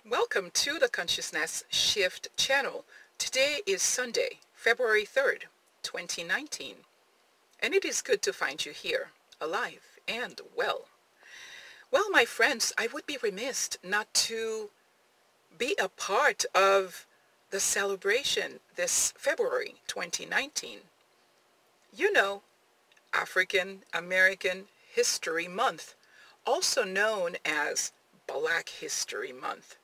Welcome to the Consciousness Shift channel. Today is Sunday, February 3rd, 2019, and it is good to find you here, alive and well. Well, my friends, I would be remiss not to be a part of the celebration this February 2019. You know, African American History Month, also known as Black History Month.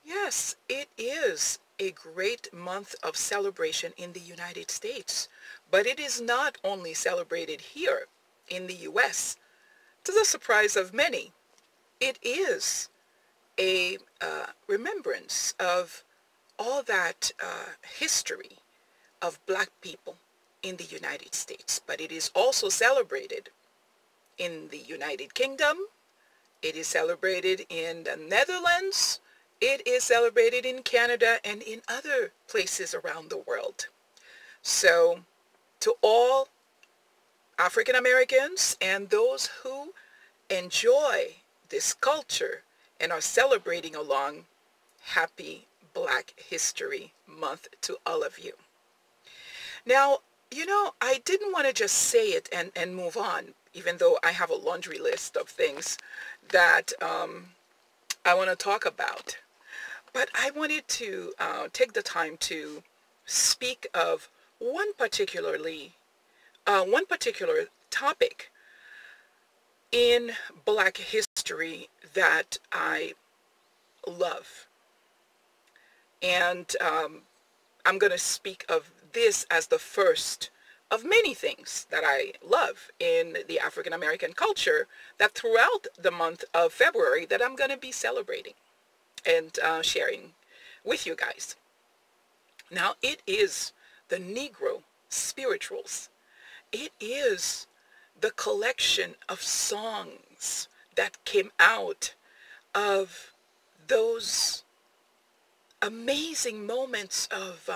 Yes, it is a great month of celebration in the United States, but it is not only celebrated here in the U.S. To the surprise of many. It is a remembrance of all that history of Black people in the United States, but it is also celebrated in the United Kingdom. It is celebrated in the Netherlands. It is celebrated in Canada and in other places around the world. So to all African Americans and those who enjoy this culture and are celebrating along, happy Black History Month to all of you. Now, you know, I didn't want to just say it and move on, even though I have a laundry list of things that I want to talk about. But I wanted to take the time to speak of one particular topic in Black history that I love. And I'm going to speak of this as the first of many things that I love in the African American culture that throughout the month of February that I'm going to be celebrating and sharing with you guys. Now, it is the Negro spirituals. It is the collection of songs that came out of those amazing moments of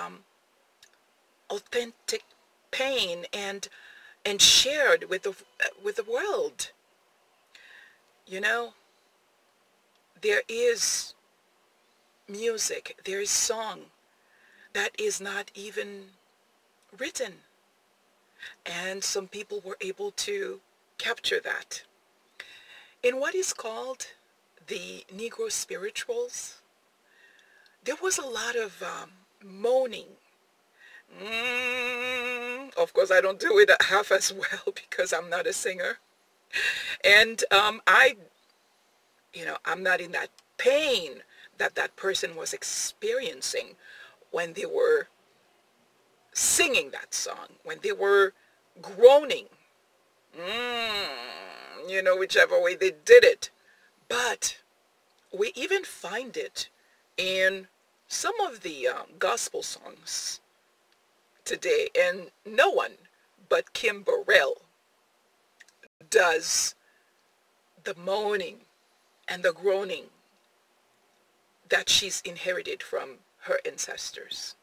authentic pain and shared with the world. You know, there is music, there is song that is not even written, and some people were able to capture that in what is called the Negro spirituals. There was a lot of moaning. Of course, I don't do it half as well because I'm not a singer, and I'm not in that pain that person was experiencing when they were singing that song, when they were groaning, whichever way they did it. But we even find it in some of the gospel songs today, and no one but Kim Burrell does the moaning and the groaning that she's inherited from her ancestors.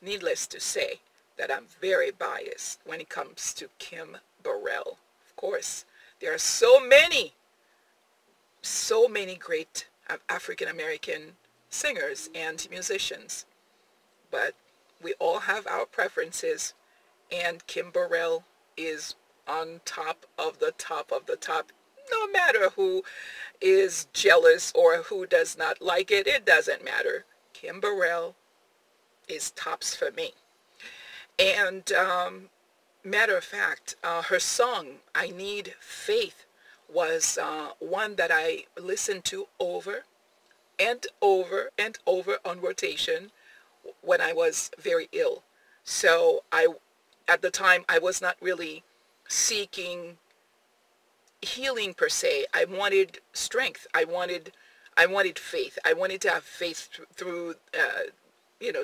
Needless to say that I'm very biased when it comes to Kim Burrell. Of course, there are so many great African American singers and musicians, but we all have our preferences, and Kim Burrell is on top of the top of the top. No matter who is jealous or who does not like it, it doesn't matter. Kim Burrell is tops for me. And matter of fact, her song, I Need Faith, was one that I listened to over and over and over on rotation when I was very ill. So at the time, I was not really seeking healing per se. I wanted strength. I wanted faith. I wanted to have faith through,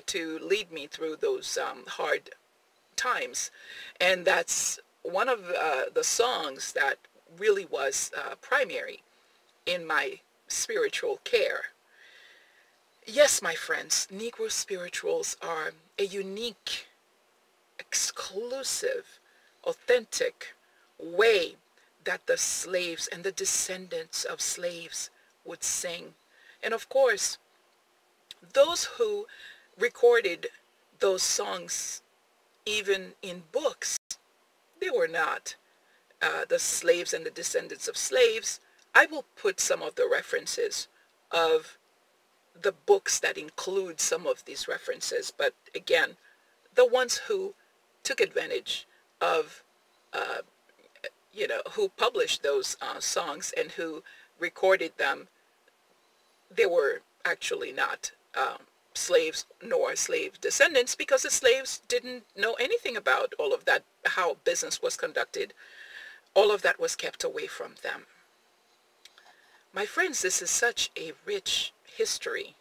to lead me through those hard times. And that's one of the songs that really was primary in my spiritual care. Yes, my friends, Negro spirituals are a unique, exclusive, authentic way that the slaves and the descendants of slaves would sing. And of course, those who recorded those songs, even in books, they were not the slaves and the descendants of slaves. I will put some of the references of the books that include some of these references. But again, the ones who took advantage of, uh, who published those songs and who recorded them, they were actually not slaves nor slave descendants, because the slaves didn't know anything about all of that, how business was conducted. All of that was kept away from them. My friends, this is such a rich history.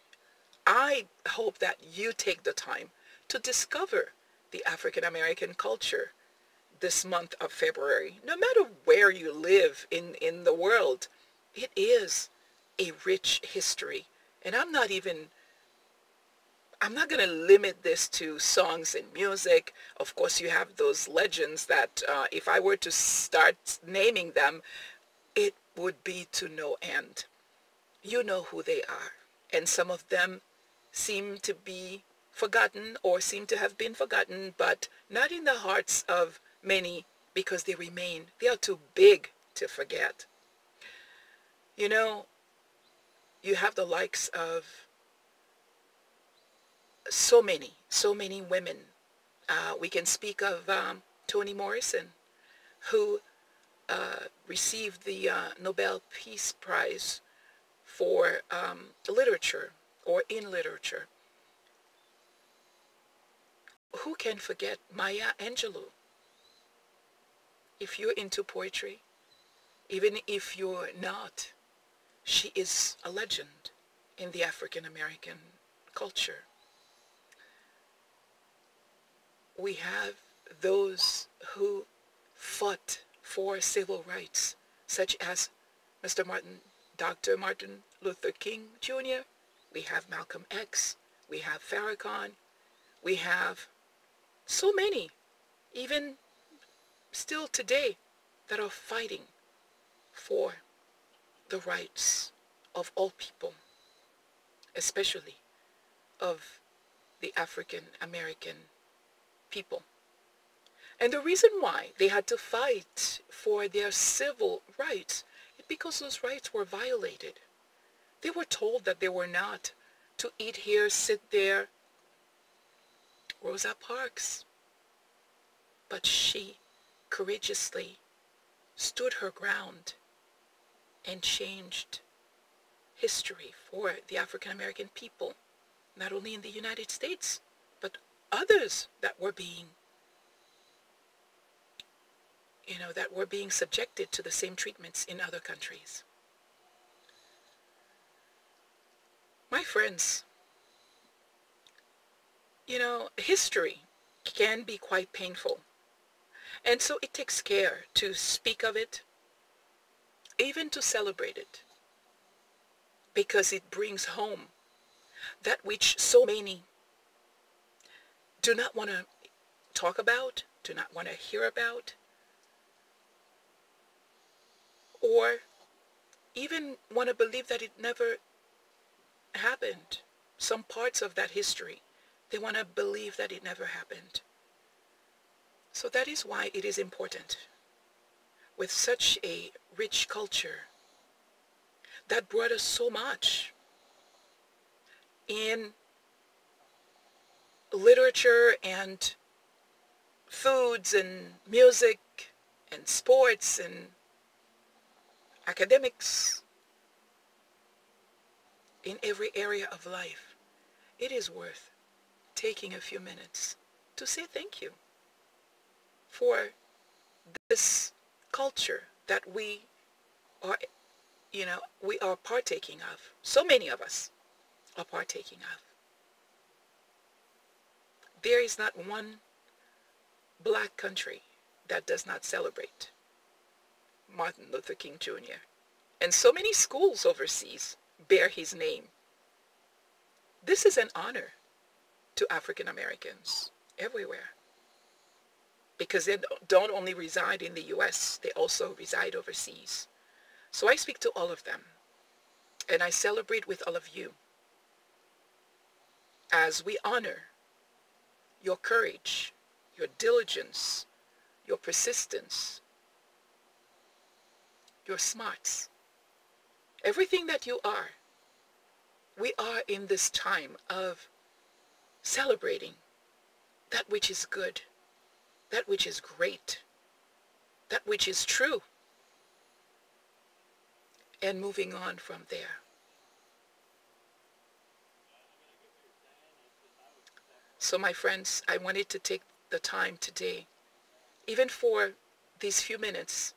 I hope that you take the time to discover the African American culture this month of February. No matter where you live in the world, it is a rich history. And I'm not going to limit this to songs and music. Of course, you have those legends that if I were to start naming them, it would be to no end. You know who they are. And some of them seem to be forgotten or seem to have been forgotten, but not in the hearts of many, because they remain. They are too big to forget. You know, you have the likes of so many women. We can speak of Toni Morrison, who received the Nobel Peace Prize for literature, or in literature. Who can forget Maya Angelou? If you're into poetry, even if you're not, she is a legend in the African American culture. We have those who fought for civil rights, such as Dr. Martin Luther King Jr. We have Malcolm X. We have Farrakhan. We have so many, even still today, that are fighting for the rights of all people, especially of the African American people. And the reason why they had to fight for their civil rights is because those rights were violated. They were told that they were not to eat here, sit there. Rosa Parks. But she courageously stood her ground and changed history for the African American people, not only in the United States, but others that were being subjected to the same treatments in other countries. My friends, history can be quite painful. And so it takes care to speak of it, even to celebrate it, because it brings home that which so many do not want to talk about, do not want to hear about, or even want to believe that it never happened. Some parts of that history, they want to believe that it never happened. So that is why it is important, with such a rich culture that brought us so much in literature and foods and music and sports and academics, in every area of life. It is worth taking a few minutes to say thank you for this culture that we are partaking of. So many of us are partaking of. There is not one black country that does not celebrate Martin Luther King Jr. And so many schools overseas bear his name. This is an honor to African Americans everywhere, because they don't only reside in the U.S., they also reside overseas. So I speak to all of them. And I celebrate with all of you as we honor your courage, your diligence, your persistence, your smarts, everything that you are. We are in this time of celebrating that which is good, that which is great, that which is true, and moving on from there. So my friends, I wanted to take the time today, even for these few minutes,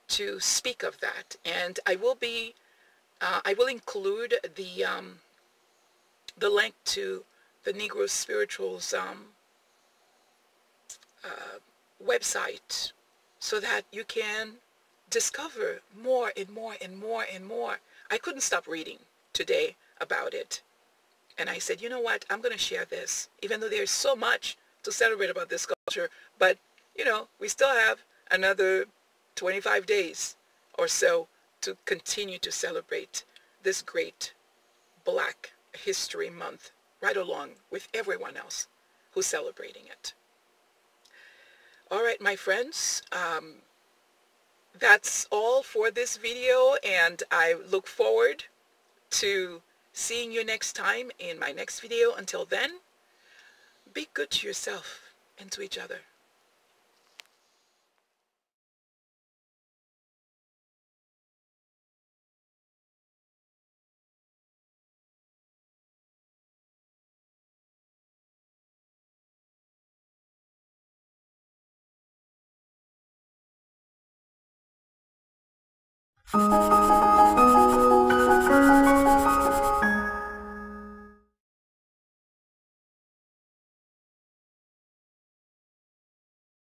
to speak of that. And I will include the link to the Negro Spirituals website, so that you can discover more and more and more and more. I couldn't stop reading today about it. And I said, you know what, I'm going to share this, even though there's so much to celebrate about this culture. But, we still have another 25 days or so to continue to celebrate this great Black History Month, right along with everyone else who's celebrating it. All right, my friends, that's all for this video, and I look forward to seeing you next time in my next video. Until then, be good to yourself and to each other.